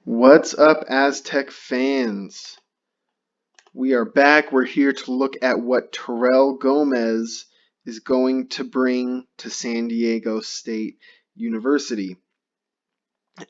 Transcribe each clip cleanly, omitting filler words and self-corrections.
What's up, Aztec fans? We are back. We're here to look at what Terrell Gomez is going to bring to San Diego State University.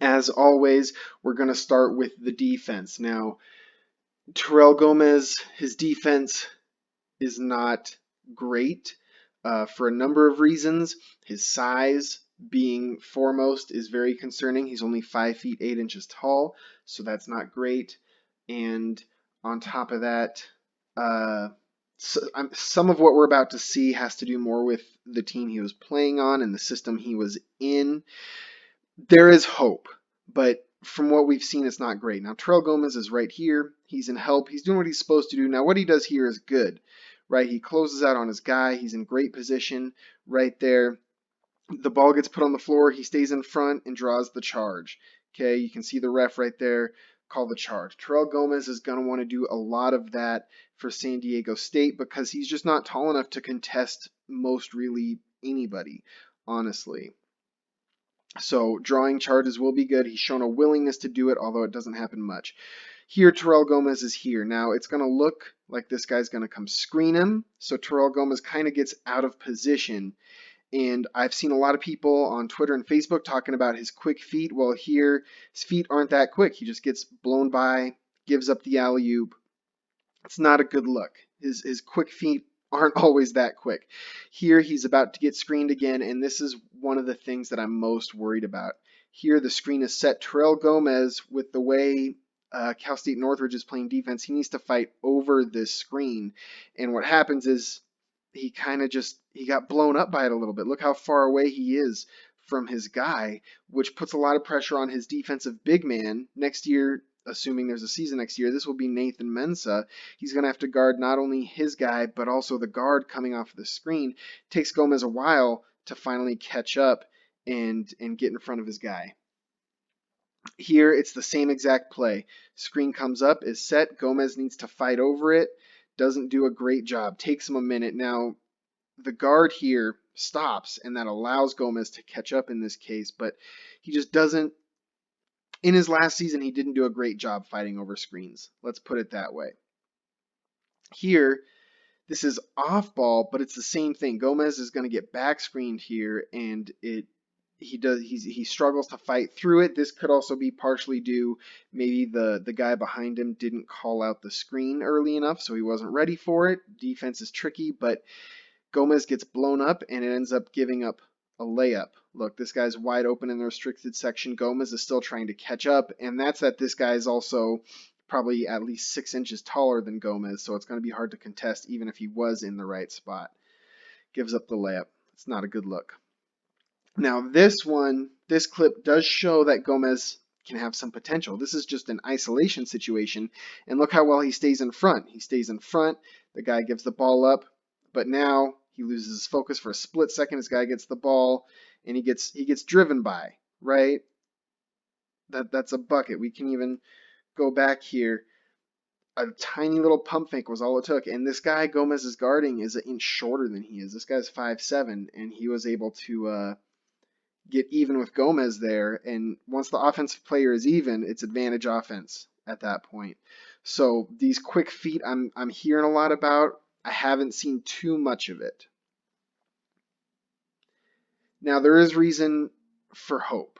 As always, we're going to start with the defense. Now, Terrell Gomez, his defense is not great for a number of reasons. His size, being foremost, is very concerning. He's only 5 feet 8 inches tall, so that's not great. And on top of that, some of what we're about to see has to do more with the team he was playing on and the system he was in. There is hope, but from what we've seen, it's not great. Now, Terrell Gomez is right here. He's in help. He's doing what he's supposed to do. Now, what he does here is good, right? He closes out on his guy. He's in great position right there. The ball gets put on the floor. He stays in front and draws the charge. Okay, you can see the ref right there call the charge. Terrell Gomez is going to want to do a lot of that for San Diego State because he's just not tall enough to contest most really anybody, honestly. So drawing charges will be good. He's shown a willingness to do it, although it doesn't happen much. Here, Terrell Gomez is here. Now, it's going to look like this guy's going to come screen him. So Terrell Gomez kind of gets out of position. And I've seen a lot of people on Twitter and Facebook talking about his quick feet. Well, here, his feet aren't that quick. He just gets blown by, gives up the alley-oop. It's not a good look. His quick feet aren't always that quick. Here he's about to get screened again, and this is one of the things that I'm most worried about. Here the screen is set. Terrell Gomez, with the way Cal State Northridge is playing defense, he needs to fight over this screen. And what happens is he got blown up by it a little bit. Look how far away he is from his guy, which puts a lot of pressure on his defensive big man. Next year, assuming there's a season next year, this will be Nathan Mensah. He's going to have to guard not only his guy, but also the guard coming off the screen. It takes Gomez a while to finally catch up and get in front of his guy. Here, it's the same exact play. Screen comes up, is set. Gomez needs to fight over it. Doesn't do a great job. Takes him a minute. Now, the guard here stops, and that allows Gomez to catch up in this case, but he just doesn't. In his last season, he didn't do a great job fighting over screens. Let's put it that way. Here, this is off ball, but it's the same thing. Gomez is going to get back screened here, and he struggles to fight through it. This could also be partially due maybe the guy behind him didn't call out the screen early enough, so he wasn't ready for it. Defense is tricky, but Gomez gets blown up, and it ends up giving up a layup. Look, this guy's wide open in the restricted section. Gomez is still trying to catch up, and that's that this guy is also probably at least 6 inches taller than Gomez, so it's going to be hard to contest even if he was in the right spot. Gives up the layup. It's not a good look. Now this clip does show that Gomez can have some potential. This is just an isolation situation, and look how well he stays in front. He stays in front, the guy gives the ball up, but now he loses his focus for a split second. His guy gets the ball, and he gets driven by, right? That's a bucket. We can even go back here. A tiny little pump fake was all it took, and this guy Gomez is guarding is an inch shorter than he is. This guy's 5'7", and he was able to get even with Gomez there. And once the offensive player is even, it's advantage offense at that point. So these quick feet, I'm hearing a lot about. I haven't seen too much of it. Now, there is reason for hope,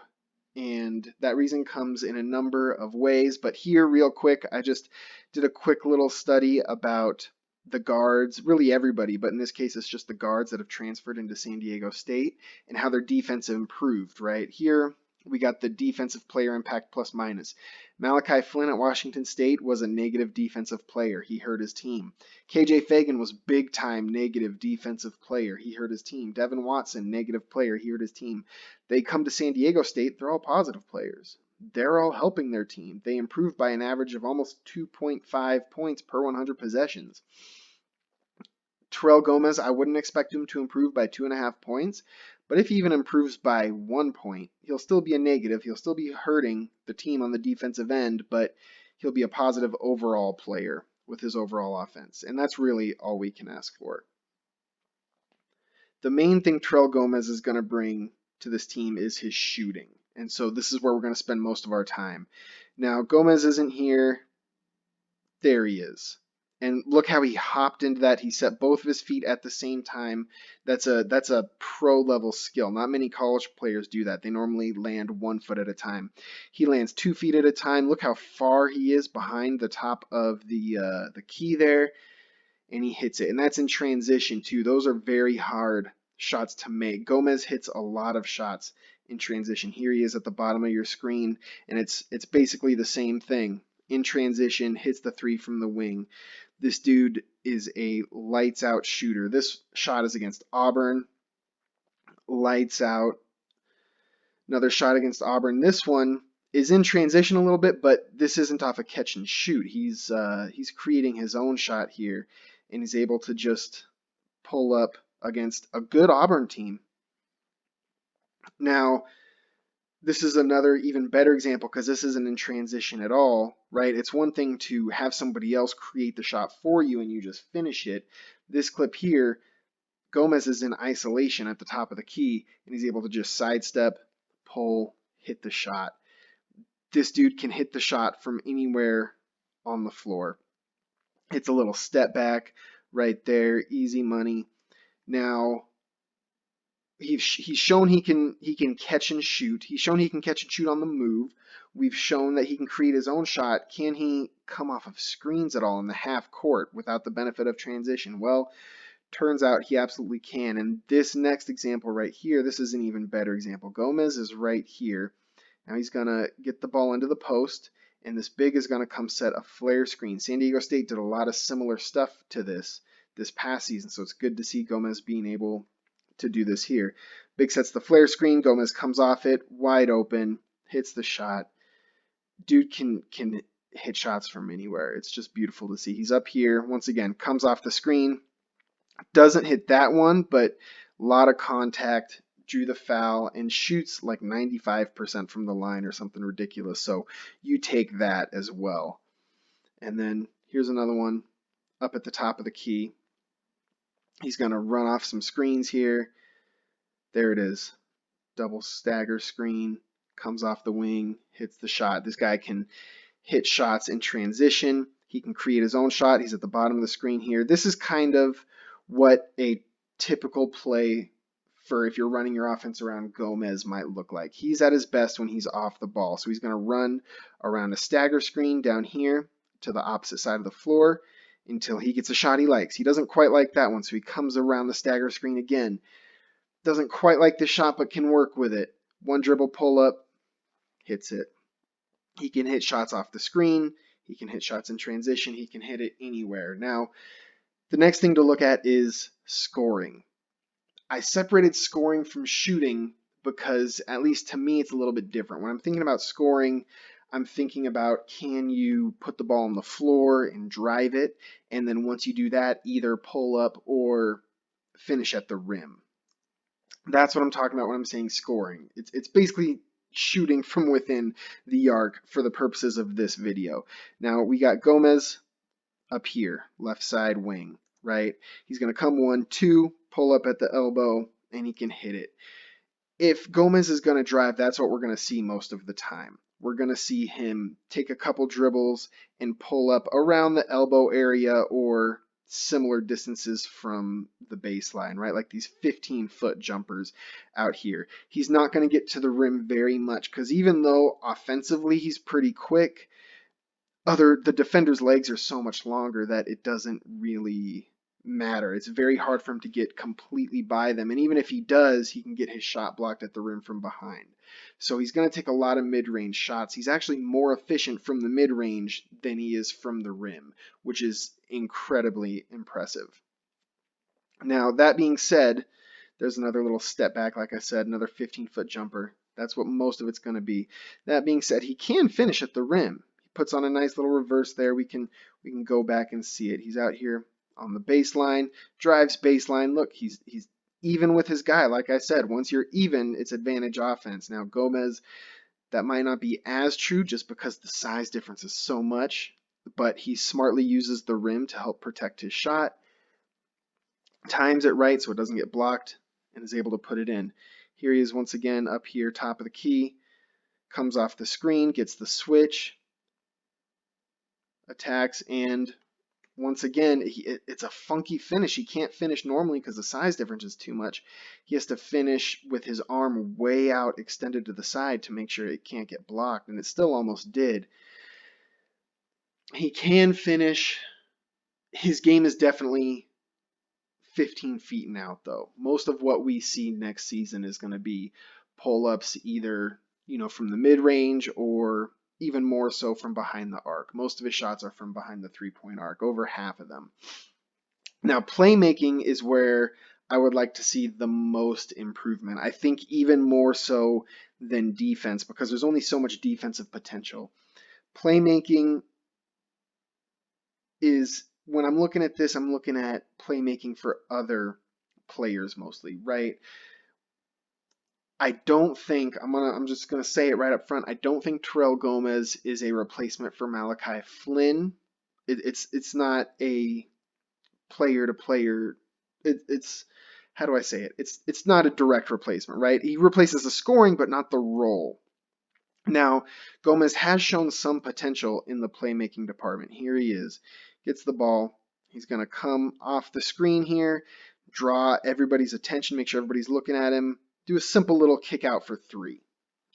and that reason comes in a number of ways. But here, real quick, I just did a quick little study about the guards, really everybody, but in this case, it's just the guards that have transferred into San Diego State and how their defense improved, right? Here, we got the defensive player impact plus minus. Malachi Flynn at Washington State was a negative defensive player. He hurt his team. KJ Fagan was big time negative defensive player. He hurt his team. Devin Watson, negative player. He hurt his team. They come to San Diego State, they're all positive players. They're all helping their team. They improved by an average of almost 2.5 points per 100 possessions. Terrell Gomez, I wouldn't expect him to improve by 2.5 points, but if he even improves by 1 point, he'll still be a negative. He'll still be hurting the team on the defensive end, but he'll be a positive overall player with his overall offense, and that's really all we can ask for. The main thing Terrell Gomez is going to bring to this team is his shooting, and so this is where we're going to spend most of our time. Now Gomez isn't here. There he is. And look how he hopped into that. He set both of his feet at the same time. That's a pro level skill. Not many college players do that. They normally land 1 foot at a time. He lands 2 feet at a time. Look how far he is behind the top of the key there, and he hits it. And that's in transition too. Those are very hard shots to make. Gomez hits a lot of shots in transition. Here he is at the bottom of your screen, and it's basically the same thing. In transition, hits the 3 from the wing. This dude is a lights out shooter. This shot is against Auburn. Lights out. Another shot against Auburn. This one is in transition a little bit, but this isn't off a catch and shoot. He's creating his own shot here, and he's able to just pull up against a good Auburn team. Now, this is another even better example because this isn't in transition at all, right? It's one thing to have somebody else create the shot for you and you just finish it. This clip here, Gomez is in isolation at the top of the key, and he's able to just sidestep, pull, hit the shot. This dude can hit the shot from anywhere on the floor. It's a little step back right there, easy money. Now, he's shown he can catch and shoot. He's shown he can catch and shoot on the move. We've shown that he can create his own shot. Can he come off of screens at all in the half court without the benefit of transition? Well, turns out he absolutely can. And this next example right here, this is an even better example. Gomez is right here. Now he's going to get the ball into the post, and this big is going to come set a flare screen. San Diego State did a lot of similar stuff to this past season, so it's good to see Gomez being able to do this here. Big sets the flare screen. Gomez comes off it, wide open, hits the shot. Dude can hit shots from anywhere. It's just beautiful to see. He's up here, once again, comes off the screen. Doesn't hit that one, but a lot of contact, drew the foul, and shoots like 95% from the line or something ridiculous. So you take that as well. And then here's another one up at the top of the key. He's going to run off some screens here. There it is. Double stagger screen, comes off the wing, hits the shot. This guy can hit shots in transition. He can create his own shot. He's at the bottom of the screen here. This is kind of what a typical play for if you're running your offense around Gomez might look like. He's at his best when he's off the ball. So he's going to run around a stagger screen down here to the opposite side of the floor until he gets a shot he likes. He doesn't quite like that one, so he comes around the stagger screen again. Doesn't quite like the shot, but can work with it. One dribble pull up, hits it. He can hit shots off the screen. He can hit shots in transition. He can hit it anywhere. Now, the next thing to look at is scoring. I separated scoring from shooting because, at least to me, it's a little bit different. When I'm thinking about scoring, I'm thinking about, can you put the ball on the floor and drive it, and then once you do that, either pull up or finish at the rim. That's what I'm talking about when I'm saying scoring. It's basically shooting from within the arc for the purposes of this video. Now, we got Gomez up here, left side wing, right? He's going to come 1-2, pull up at the elbow, and he can hit it. If Gomez is going to drive, that's what we're going to see most of the time. We're going to see him take a couple dribbles and pull up around the elbow area or similar distances from the baseline, right? Like these 15-foot jumpers out here. He's not going to get to the rim very much because even though offensively he's pretty quick, the defender's legs are so much longer that it doesn't really matter. It's very hard for him to get completely by them. And even if he does, he can get his shot blocked at the rim from behind. So he's going to take a lot of mid-range shots. He's actually more efficient from the mid-range than he is from the rim, which is incredibly impressive. Now, that being said, there's another little step back, like I said, another 15-foot jumper. That's what most of it's going to be. That being said, he can finish at the rim. He puts on a nice little reverse there. We can go back and see it. He's out here on the baseline, drives baseline. Look, he's even with his guy. Like I said, once you're even, it's advantage offense. Now, Gomez, that might not be as true just because the size difference is so much, but he smartly uses the rim to help protect his shot, times it right so it doesn't get blocked, and is able to put it in. Here he is once again up here, top of the key, comes off the screen, gets the switch, attacks, and once again, it's a funky finish. He can't finish normally because the size difference is too much. He has to finish with his arm way out, extended to the side to make sure it can't get blocked, and it still almost did. He can finish. His game is definitely 15 feet and out, though. Most of what we see next season is going to be pull-ups, either from the mid-range or even more so from behind the arc. Most of his shots are from behind the three-point arc, over half of them. Now, playmaking is where I would like to see the most improvement. I think even more so than defense, because there's only so much defensive potential. Playmaking is, when I'm looking at this, I'm looking at playmaking for other players mostly, right? I don't think, I'm just gonna say it right up front, I don't think Terrell Gomez is a replacement for Malachi Flynn. It's not a player to player. It's how do I say it? It's not a direct replacement, right? He replaces the scoring, but not the role. Now, Gomez has shown some potential in the playmaking department. Here he is, gets the ball. He's going to come off the screen here, draw everybody's attention, make sure everybody's looking at him, do a simple little kick out for three.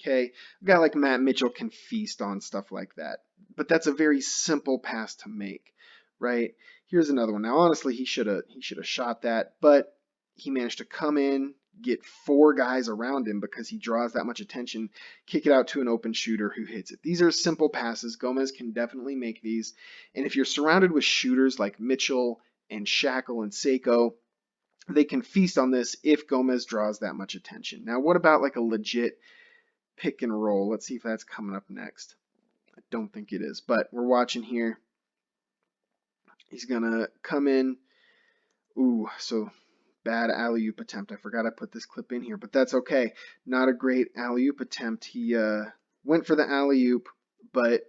Okay, a guy like Matt Mitchell can feast on stuff like that, but that's a very simple pass to make, right? Here's another one. Now, honestly, he should have shot that, but he managed to come in, get four guys around him because he draws that much attention, kick it out to an open shooter who hits it. These are simple passes. Gomez can definitely make these. And if you're surrounded with shooters like Mitchell and Shackle and Seiko, they can feast on this if Gomez draws that much attention. Now, what about like a legit pick and roll? Let's see if that's coming up next. I don't think it is, but we're watching here. He's going to come in. Ooh, so bad alley-oop attempt. I forgot I put this clip in here, but that's okay. Not a great alley-oop attempt. He went for the alley-oop, but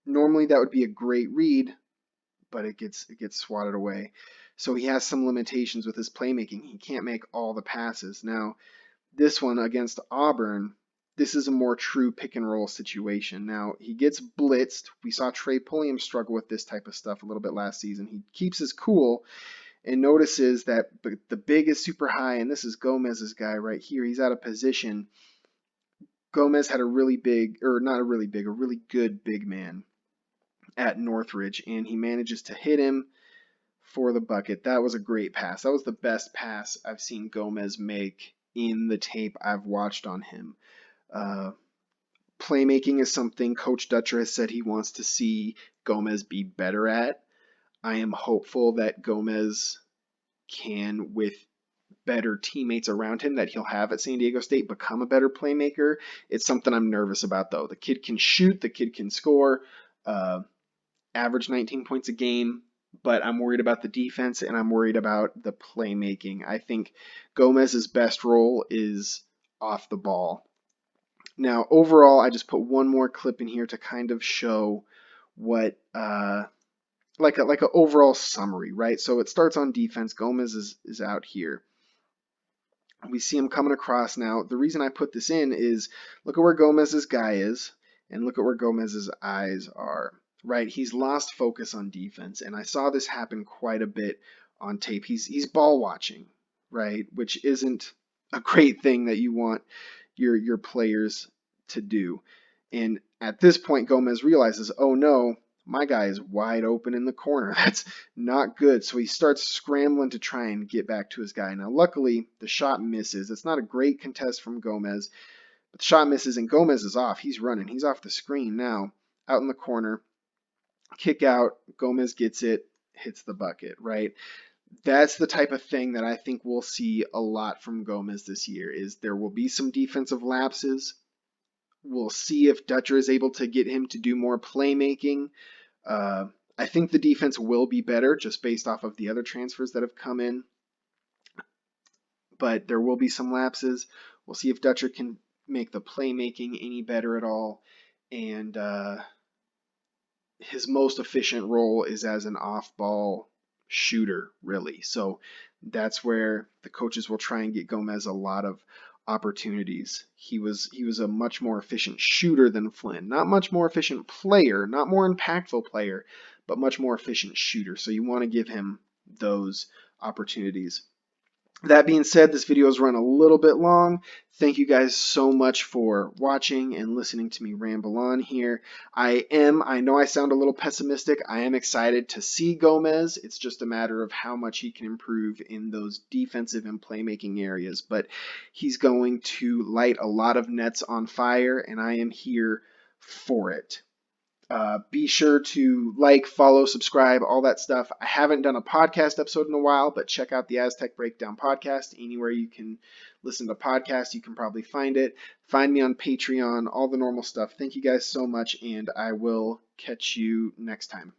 normally that would be a great read, but it gets swatted away. So he has some limitations with his playmaking. He can't make all the passes. Now, this one against Auburn, this is a more true pick and roll situation. Now, he gets blitzed. We saw Trey Pulliam struggle with this type of stuff a little bit last season. He keeps his cool and notices that the big is super high, and this is Gomez's guy right here. He's out of position. Gomez had a really big, or not a really big, a really good big man at Northridge, and he manages to hit him for the bucket. That was a great pass. That was the best pass I've seen Gomez make in the tape I've watched on him. Playmaking is something Coach Dutcher has said he wants to see Gomez be better at. I am hopeful that Gomez can, with better teammates around him that he'll have at San Diego State, become a better playmaker. It's something I'm nervous about, though. The kid can shoot, the kid can score, average 19 points a game, but I'm worried about the defense and I'm worried about the playmaking. I think Gomez's best role is off the ball. Now, overall, I just put one more clip in here to kind of show what like a overall summary, right? So it starts on defense. Gomez is out here. We see him coming across now. The reason I put this in is look at where Gomez's guy is and look at where Gomez's eyes are, right? He's lost focus on defense, and I saw this happen quite a bit on tape. He's ball watching, right? Which isn't a great thing that you want your players to do. And at this point, Gomez realizes, oh no, my guy is wide open in the corner. That's not good. So he starts scrambling to try and get back to his guy. Now, luckily, the shot misses. It's not a great contest from Gomez, but the shot misses, and Gomez is off. He's running. He's off the screen now, out in the corner. Kick out. Gomez gets it, hits the bucket, right? That's the type of thing that I think we'll see a lot from Gomez this year, is there will be some defensive lapses. We'll see if Dutcher is able to get him to do more playmaking. I think the defense will be better just based off of the other transfers that have come in. But there will be some lapses. We'll see if Dutcher can make the playmaking any better at all. And his most efficient role is as an off-ball shooter, really. So that's where the coaches will try and get Gomez a lot of opportunities. He was a much more efficient shooter than Flynn. Not much more efficient player, not more impactful player, but much more efficient shooter. So you want to give him those opportunities. That being said, this video has run a little bit long. Thank you guys so much for watching and listening to me ramble on here. I know I sound a little pessimistic. I am excited to see Gomez. It's just a matter of how much he can improve in those defensive and playmaking areas. But he's going to light a lot of nets on fire, and I am here for it. Be sure to like, follow, subscribe, all that stuff. I haven't done a podcast episode in a while, but check out the Aztec Breakdown podcast. Anywhere you can listen to podcasts, you can probably find it. Find me on Patreon, all the normal stuff. Thank you guys so much, and I will catch you next time.